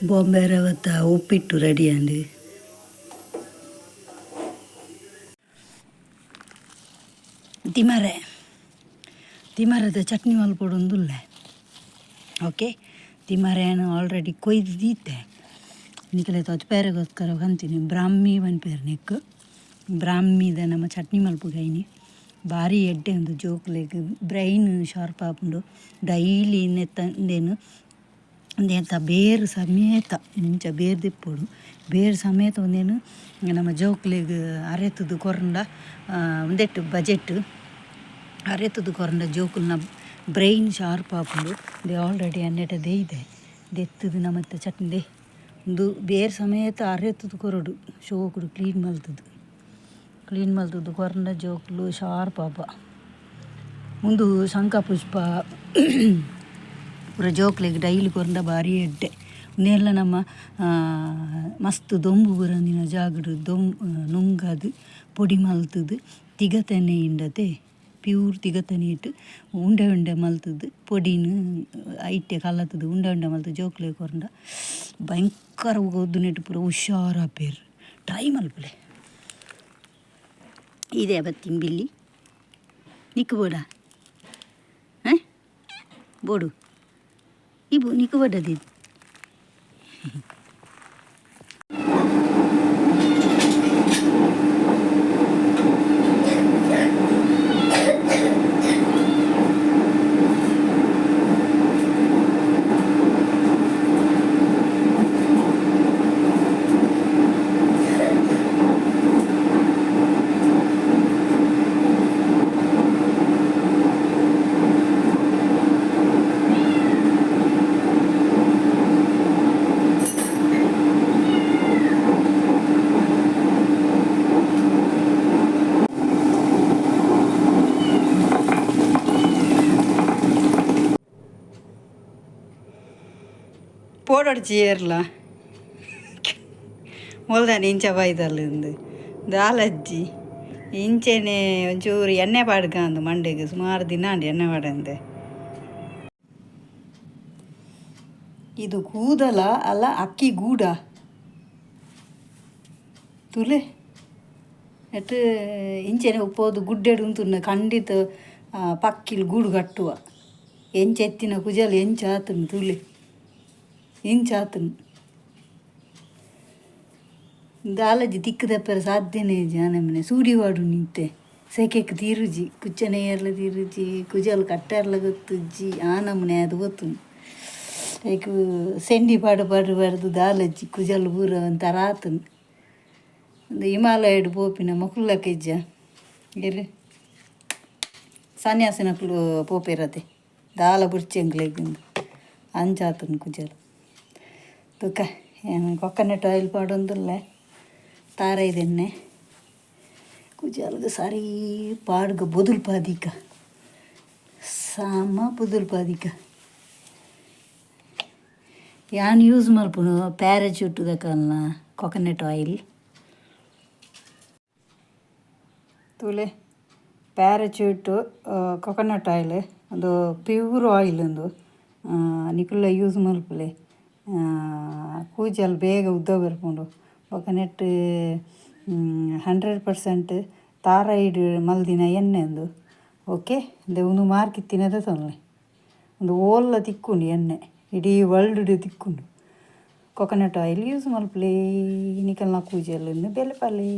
ಬಾಂಬೆ ರವತ್ತ ಉಪ್ಪಿಟ್ಟು ready ಅಂడి ತಿಮರದ chutney ಮಲ್ಪೊಡೊಂದುಲ್ಲ. Okay, ತಿಮರೇನು already ಕೊಯ್ದಿದ್ದೆ ನಿಖಲೆ ತೊಚ್ಪೇರೆಗೋಸ್ಕರ ಕಂತೀನಿ ಬ್ರಾಹ್ಮಿ ಪನ್ಪೇರು ನೆಕ್ಕು ಬ್ರಾಹ್ಮಿದ ನಮ್ಮ ಚಟ್ನಿ ಮಲ್ಪುಗೈನಿ ಭಾರಿ ಎಡ್ಡೆ ಒಂದು ಜೋಕ್ಲೆಗ್ ಬ್ರೈನ್ ಶಾರ್ಪ್ ಆಪುಂಡು ಡೈಲಿ ನೆತ್ತಂದೇನು ಎಂತ ಬೇರು ಸಮೇತ ಇಂಚ ಬೇರು ದಿಪ್ಪೋಡು ಬೇರು ಸಮೇತ ಒಂದೇನು ನಮ್ಮ ಜೋಕ್ಲೆಗ್ ಅರೆತದು ಕೊರಂಡ ಒಂದೆಟ್ಟು ಬಜೆಟ್ ಅರೆತದು ಕೊರಂಡ ಜೋಕುಲ್ನ ಬ್ರೈನ್ ಶಾರ್ಪ್ ಆಪುಂಡು ದೇ ಆಲ್ರೆಡಿ ಅನ್ನೆಟ ದೇಯ್ದೆ ದೆತ್ತದು ನಮ್ಮತ್ತ ಚಟ್ನಿ ಒಂದು ಬೇರು ಸಮೇತ ಅರೆತದು ಕೊರಡು ಶೋಕುಡು ಕ್ಲೀನ್ ಮಲ್ತದು ಕೊರಂಡ ಜೋಕ್ಲು ಶಾರ್ಪ್ ಆಪ ಮುಂದು ಶಂಖ ಪುಷ್ಪ ಪೂರ ಜೋಕ್ಲೆಗ್ ಡೈಲಿ ಕೊರಂಡ ಭಾರಿ ಎಡ್ಡೆ ಉಂದೆಲ್ಲ ನಮ್ಮ ಮಸ್ತ್ ದೊಂಬು ಬುರಂದಿನ ಜಾಗಡು ನುಂಗದು ಪೊಡಿ ಮಲ್ತದು ತಿಗತನೆ ಇಂಡತೆ ಪ್ಯೂರ್ ತಿಗತನೆ ಇಟ್ಟು ಉಂಡೆ ಮಲ್ತದು ಪೊಡಿನ ಐಟೆ ಕಲ್ಲತ್ತದು ಉಂಡೆ ಮಲ್ತದು ಜೋಕ್ಲೆ ಕೊರಂಡ ಭಯಂಕರ ಗೊದ್ದುನೆಟ್ಟು ಪೂರ ಹುಷಾರಾಪೇರು ಟ್ರೈ ಮಲ್ಪಲೆ ಇದೇ ಬತ್ತಿನ ಬಿಲ್ಲಿ ನಿಕ್ಕು ಬೋಡ ಬೋಡು ಇವು ನಿಕ್ಕು ಬಡ್ಡದಿದ್ದು ಪೋಡೊಡ್ಚಿ ಏರ್ಲ ಮೊಲ್ದಾನೆ ಇಂಚ ಬೈದಲ್ಲಿಂದು ದಾಲಜ್ಜಿ ಇಂಚೆನೆ ಒಂಚೂರು ಎಣ್ಣೆ ಪಾಡ್ಕಂದು ಮಂಡೆಗೆ ಸುಮಾರು ದಿನ ಅಂಡು ಎಣ್ಣೆ ಪಾಡಂದೆ ಇದು ಕೂದಲ ಅಲ್ಲ ಅಕ್ಕಿ ಗೂಡ ತುಲೆ ಎಟ್ಟು ಇಂಚೆನೆ ಉಪ್ಪೋದು ಗುಡ್ಡೆಡು ಉಂತುನ್ನ ಖಂಡಿತ ಪಕ್ಕಿಲ್ ಗೂಡು ಕಟ್ಟುವ ಎಂಚೆತ್ತಿನ ಕುಜಲು ಎಂಚಾತನು ತುಲೆ ಇಂಚಾತನು ದಾಲಜಿ ತಿಕ್ಕದಪ್ಪರ ಸಾಧ್ಯನೇ ಜಾನಮನೆ ಸೂಡಿವಾಡು ನಿಂತೆ ಸೆಕೆಕ್ ತೀರುಜಿ ಕುಚ್ಚನೆ ಏರ್ಲ ತೀರುಜಿ ಕುಜಲು ಕಟ್ಟೆರ್ಲ ಗೊತ್ತುಜ್ಜಿ ಆ ನಮನೆ ಅದು ಗೊತ್ತು ಲೈಕ್ ಸೆಂಡಿ ಪಾಡು ದಾಲಜ್ಜಿ ಕುಜಲು ಪೂರ ಒಂಥರ ಆತನು ಒಂದು ಹಿಮಾಲಯಡ್ ಪೋಪಿನ ಮಕ್ಕಳಕ್ಕೆಜ್ಜ ಎಲ್ಲಿ ಸನ್ಯಾಸಿನಕ್ಕಳು ಪೋಪಿರತ್ತೆ ದಾಲ ಬುರ್ಚೆಂಗ್ಲೆಗಿಂದು ಅಂಚಾತನು ಕುಜಲು ತುಕ್ಕ ಏನು ಕೊಕೊನಟ್ ಆಯಿಲ್ ಪಾಡೊಂದುಲ್ಲ ತಾರೈದೆಣ್ಣೆ ಕುಜಲ್ಗೆ ಸರಿ ಪಾಡ್ಗ ಬೊದುಲ್ ಪಾದಿಕ ಸಾಮ ಬೊದುಲ್ ಪಾದಿಕ ಯಾನ್ ಯೂಸ್ ಮಲ್ಪುನು ಪ್ಯಾರಾಚೂಟ್ ದಕಲ್ನ ಕೊಕೊನಟ್ ಆಯಿಲ್ ತುಲೆ ಪ್ಯಾರಾಚೂಟ್ ಕೊಕೊನಟ್ ಆಯಿಲ್ ಒಂದು ಪ್ಯೂರ್ ಆಯಿಲ್ ಒಂದು ನಿಕುಲ್ಲ ಯೂಸ್ ಮಲ್ಪಲೆ ಕೂಜಲ್ ಬೇಗ ಉದ್ದ ಬರ್ಪುಂಡು ಕೊಕೊನಟ್ 100% ತಾರೈಡ್ ಮಲ್ದಿನ ಎಣ್ಣೆ ಒಂದು ಓಕೆ ಅದೇ ಒಂದು ಮಾರ್ಕಿತ್ತಿನದ ತೊಂದ್ರೆ ಒಂದು ಓಲ್ಲ ತಿಕ್ಕುಂಡು ಎಣ್ಣೆ ಇಡೀ ವರ್ಲ್ಡ್ ತಿಕ್ಕುಂಡು ಕೊಕೊನಟ್ ಆಯಿಲ್ ಯೂಸ್ ಮಲ್ಪಲೆ ನಿಕಲ್ನ ಕೂಜಲ್ ಬೆಲೆಪಲೆ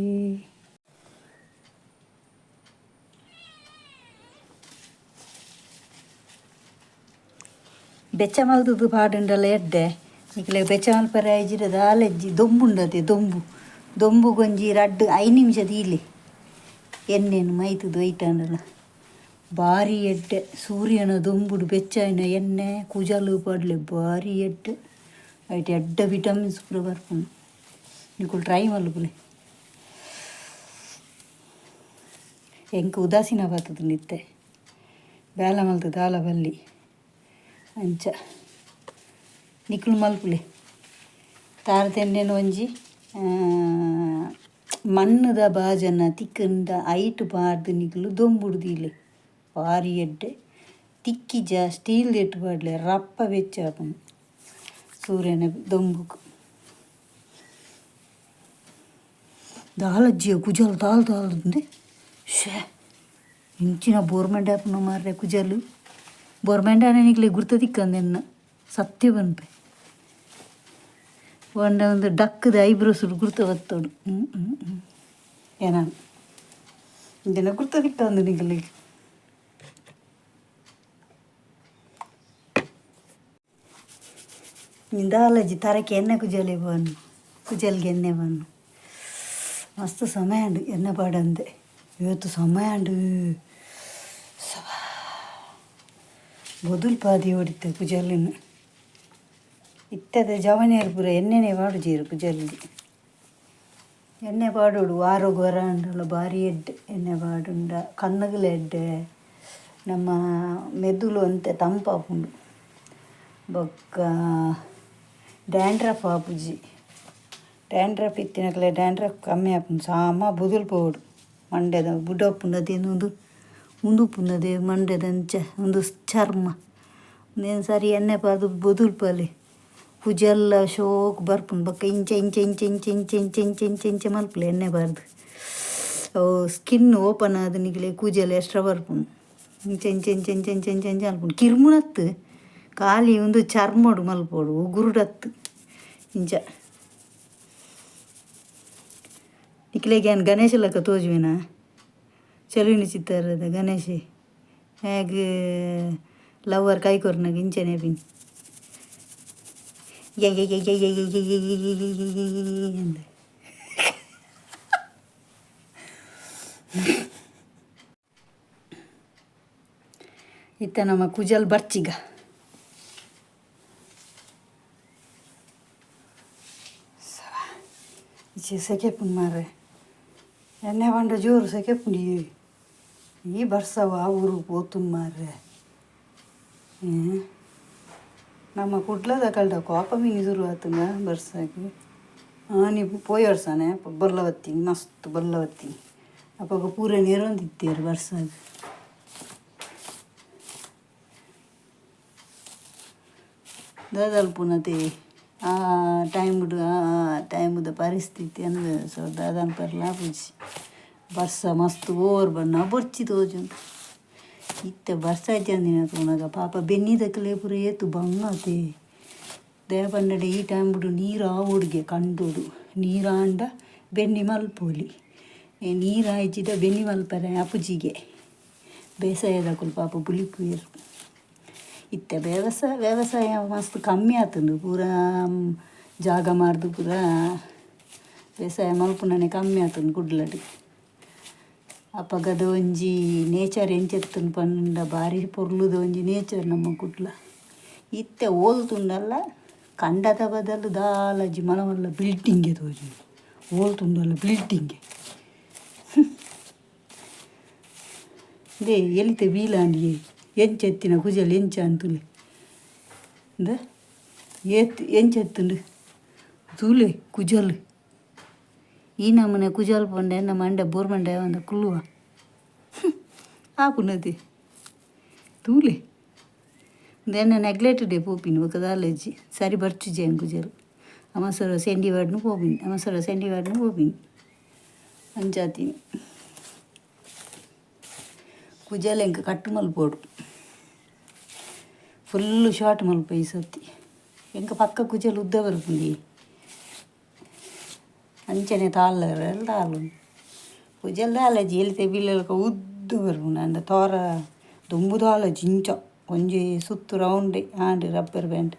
ಬೆಚ್ಚ ಮಲ್ತದ್ದು ಪಾಡುಂಡಲ್ಲ ಎಡ್ಡೆ ನಿಕ್ಲೆ ಬೆಚ್ಚ ಮಲ್ಪರೆ ಐಜಿರದ ಆಲೆಜ್ಜಿ ದೊಂಬುಂಡದೆ ದೊಂಬು ಗೊಂಜಿ 5 ನಿಮಿಷ ತೀಲಿ ಎಣ್ಣೆನು ಮೈತದು ಒಯ್ಟಂಡಲ್ಲ ಭಾರಿ ಎಡ್ಡೆ ಸೂರ್ಯನ ದೊಂಬುಡು ಬೆಚ್ಚಾಯಿನ ಎಣ್ಣೆ ಕುಜಲು ಪಡ್ಲೆ ಭಾರಿ ಎಡ್ಡೆ ಐಟ್ ಎಡ್ಡ ವಿಟಮಿನ್ಸ್ ಪೂರ ಬರ್ಪುಂಡು ನಿಕುಲು ಟ್ರೈ ಮಲ್ಪುಲೆ ಎಂಕ ಉದಾಸೀನ ಬರ್ತದೆ ನಿತ್ತೆ ಬೇಲ ಮಲ್ತದ ದಾಲ ಬಲ್ಲಿ ಅಂಚ ನಿಕುಲು ಮಲ್ಪುಲೆ ತಾರತೆಂಡೆನ ಒಂಜಿ ಮಣ್ಣದ ಬಾಜನ ತಿಕ್ಕಂಡ ಐಟ್ ಪಾಡ್ದು ನಿಕುಲು ದೊಂಬುಡ್ದಿಲೆ ಭಾರಿ ಎಡ್ಡೆ ತಿಕ್ಕಿ ಸ್ಟೀಲ್ ಎಟ್ಟು ಪಾಡ್ಲೆ ರಪ್ಪ ಬೆಚ್ಚಾಪನು ಸೂರ್ಯನ ದೊಂಬುಕು ದಾಲಜ್ಜಿಯ ಕುಜಲು ತಾಳ್ದಂದೆ ಶೇ ಇಂಚಿನ ಬೋರ್ಮೆಂಟ್ ಆಪನ ಮಾರ್ರೆ ಕುಜಲು ಬೋರ್ಮೆಂಟ್ ಆನೆನಿಗ್ಲೆ ಗುರ್ತದಿಕ್ಕಂದೆನ್ನ ಸತ್ಯ ಬನ್ಪೆ ಒಂದು ಡಕ್ಕದ ಐಬ್ರೋಸ್ ಗುರ್ತ ಬತ್ತೋಡು ಏನ ಇಂದಿನ ಗುರ್ತದಿಕ್ಕಂದು ನಿಗಲಿ ದಾಲಜ್ಜಿ ತರಕ್ಕೆ ಎಣ್ಣೆ ಕುಜಲೆ ಬನ್ನು ಕುಜಲ್ಗೆ ಎಣ್ಣೆ ಬನ್ನು ಮಸ್ತ್ ಸಮಯ ಉಂಡು ಎಣ್ಣೆ ಪಾಡಂದೆ ಇವತ್ತು ಸಮಯ ಉಂಡು ಬದುಲ್ ಪಾದಿ ಹೊಡಿತೆ ಕುಜಲಿನ ಇತ್ತದ ಜವನಿಯರು ಪೂರ ಎಣ್ಣೆನೇ ಪಾಡುಜೀರು ಕುಜಲ್ಗೆ ಎಣ್ಣೆ ಪಾಡೋಡು ಆರೋಗ್ಯ ವರ ಉಂಡಲ್ಲ ಭಾರಿ ಎಡ್ಡೆ ಎಣ್ಣೆ ಪಾಡುಂಡ ಕಣ್ಣುಗಳ ಎಡ್ಡೆ ನಮ್ಮ ಮೆದುಳು ಅಂತೆ ತಂಪಾಪುಂಡು ಬೊಕ್ಕ ಡ್ಯಾಂಡ್ರಫ್ ಆಪುಜಿ ಡ್ಯಾಂಡ್ರಫ್ ಇತ್ತಿನಕ್ಲೆ ಡ್ಯಾಂಡ್ರಫ್ ಕಮ್ಮಿ ಆಪುಂಡು ಸಾಮ ಬುದುಲ್ ಪೋಡು ಮಂಡ್ಯದ ಬುಡಪ್ಪುಂಡದೇನು ಉಂದುಪುಂಡದೆ ಮಂಡ್ಯದಂಚ ಒಂದು ಚರ್ಮ ನೇನು ಸರಿ ಎಣ್ಣೆ ಪಾದು ಬದುಲ್ಪಲೆ ಕುಜೆಲ್ಲ ಶೋಕ್ ಬರ್ಪುಂಡು ಬೊಕ್ಕ ಇಂಚೆ ಇಂಚೆ ಇಂಚೆ ಇಂಚೆ ಇಂಚೆ ಇಂಚೆ ಇಂಚೆ ಇಂಚೆ ಇಂಚೆ ಮಲ್ಪಲೆ ಎಣ್ಣೆ ಬಾರ್ದು ಸ್ಕಿನ್ ಓಪನ್ ಆದ ನಿಗಲೆ ಕೂಜೆಲ್ಲ ಎಕ್ಸ್ಟ್ರಾ ಬರ್ಪುಂಡು ಇಂಚೆ ಇಂಚೆ ಇಂಚೆ ಇಂಚೆ ಇಂಚೆ ಇಂಚೆ ಇಂಚೆ ಮಲ್ಪುಂಡು ಕಿರ್ಮುನತ್ತು ಖಾಲಿ ಒಂದು ಚರ್ಮೋಡು ಮಲ್ಪೋಡು ಉಗುರುಡತ್ತು ಇಂಚ ನಿಕ್ಲೆಗೆ ಏನು ಗಣೇಶ ಲೆಕ್ಕ ತೋಜುವೆನಾ ಚಲುವಿನ ಚಿತ್ತಾರದ ಗಣೇಶ ಹೇಗೆ ಲವರ್ ಕೈಕೊರ್ನಾಗ ಇಂಚನೆ ಬಿನ್ ಅಂದ ಇತ್ತ ನಮ್ಮ ಕುಜಲ್ ಬರ್ಚಿಗ ಸೆಕೆ ಪುಂಡು ಮಾರ್ರೆ ಎಣ್ಣೆ ಬಂಡ ಜೋರು ಸೆಕೆ ಪುಂಡಿ ಈ ಬರ್ಸವ ಊರು ಪೋತು ಮಾರ್ರೆ ನಮ್ಮ ಕುಡ್ಲದ ಕಳ್ದ ಕೋಪ ಮೀನು ಶುರು ಆತಂಗ ಬರ್ಸಾಗಿ ನೀವು ಪೋಯ್ ವರ್ಷಾನೆ ಬಲ್ಲವತ್ತೀನಿ ಮಸ್ತ್ ಬಲ್ಲವತ್ತೀನಿ ಅಪ್ಪಾಗ ಪೂರ ನೀರೊಂದಿತ್ತೇರು ಬರ್ಸಾಗ ದಾದಲ್ಪುನತೆ ಆ ಟೈಮುದ ಪರಿಸ್ಥಿತಿ ಅಂದ್ರೆ ಸೊ ದಾದನ್ ಪರ್ಲಾ ಪುಜಿ ಬರ್ಸ ಮಸ್ತ್ ಓರ್ ಬಣ್ಣ ಬೊರ್ಚಿ ತೋಜುಂಟು ಇತ್ತೆ ಬರ್ಸ ಅಂದಿನ ತೋನಾಗ ಪಾಪ ಬೆನ್ನಿದಕ್ಕಲೇ ಪುರ ಏತು ಬಂಗತೆ ದೇವಣ್ಣಡೆ ಈ ಟೈಮ್ ಬಿಡು ನೀರು ಆವೋಡಿಗೆ ಕಂಡೋಡು ನೀರಾಂಡ ಬೆನ್ನಿ ಮಲ್ಪೋಲಿ ನೀರು ಹಾಯ್ಚಿದ ಬೆನ್ನಿ ಮಲ್ಪರೆ ಅಪ್ಪುಜಿಗೆ ಬೇಸಾಯದಕ್ಕಲು ಪಾಪ ಬುಲಿಕುಯರು ಇತ್ತೆ ವ್ಯವಸಾಯ ಮಸ್ತ್ ಕಮ್ಮಿ ಆತಂದು ಪೂರ ಜಾಗ ಮಾರ್ದು ಪೂರ ಬೇಸಾಯ ಮಲ್ಪುನನೆ ಕಮ್ಮಿ ಆತಂದು ಕುಡ್ಲಡು ಅಪ್ಪಗದ ಒಂಜಿ ನೇಚರ್ ಎಂಚೆತ್ತುಂಡು ಪಂಡ ಭಾರಿ ಪೊರ್ಲುದ ಒಂಜಿ ನೇಚರ್ ನಮ್ಮ ಕುಡ್ಲ ಇತ್ತೆ ಓಲ್ತುಂಡಲ್ಲ ಕಂಡದ ಬದಲು ದಾಲಜಿ ಮಲಮಲ್ಲ ಬಿಲ್ಡಿಂಗೆ ತೋಜು ಓಲ್ತುಂಡಲ್ಲ ಬಿಲ್ಡಿಂಗೆ ದೇ ಎಲಿತೆ ಬೀಲಾಂಡಿಗೆ ಎಂಚೆತ್ತಿನ ಕುಜಲ್ ಎಂಚ ಅಂತುಲೆ ಎಂಚೆತ್ತುಂಡು ತೂಲೆ ಕುಜಲ್ ಈ ನಮ್ಮನೆ ಕುಜಲ್ ಪಂಡೆ ನಮ್ಮ ಮಂಡೆ ಬೋರ್ ಮಂಡೆ ಒಂದು ಕುಲ್ಲುವ ಆಪುನದಿ ತೂಲೆ ದೇನ ನೆಗ್ಲೆಕ್ಟೆಡ್ ಪೋಪಿನ ಒಕ್ಕದಾಲಜ್ಜಿ ಸರಿ ಬರ್ಚುಜಿ ಹೆಂಗೆ ಕುಜಲ್ ಅಮಸರ ಸೆಂಡಿ ವಾಡ್ನು ಪೋಪಿನಿ ಅಂಚಾತೀನಿ ಕುಜಲ್ ಹೆಂಗೆ ಕಟ್ಟು ಮಲ್ಪೋಡು ಫುಲ್ಲು ಶಾರ್ಟ್ ಮಲ್ಪ ಈ ಸತಿ ಹೆಂಗೆ ಪಕ್ಕ ಕುಜಲ್ ಉದ್ದ ಬರ್ಪುಂಡಿ ಅಂಚನೆ ತಾಳಲ್ಲ ತಾಳು ಕುಜಲ್ ದಾಲಜ್ಜಿ ಎಲ್ತೆ ಬಿಲ್ಲಲ್ಕ ಉದ್ದು ಬರ್ಪುಂಡು ಅಂಡ ತೋರ ದುಂಬು ದಾಲಜ್ಜಿ ಇಂಚ ಒಂಜಿ ಸುತ್ತು ರೌಂಡೆ ಆಂಡ್ ರಬ್ಬರ್ ಬ್ಯಾಂಡ್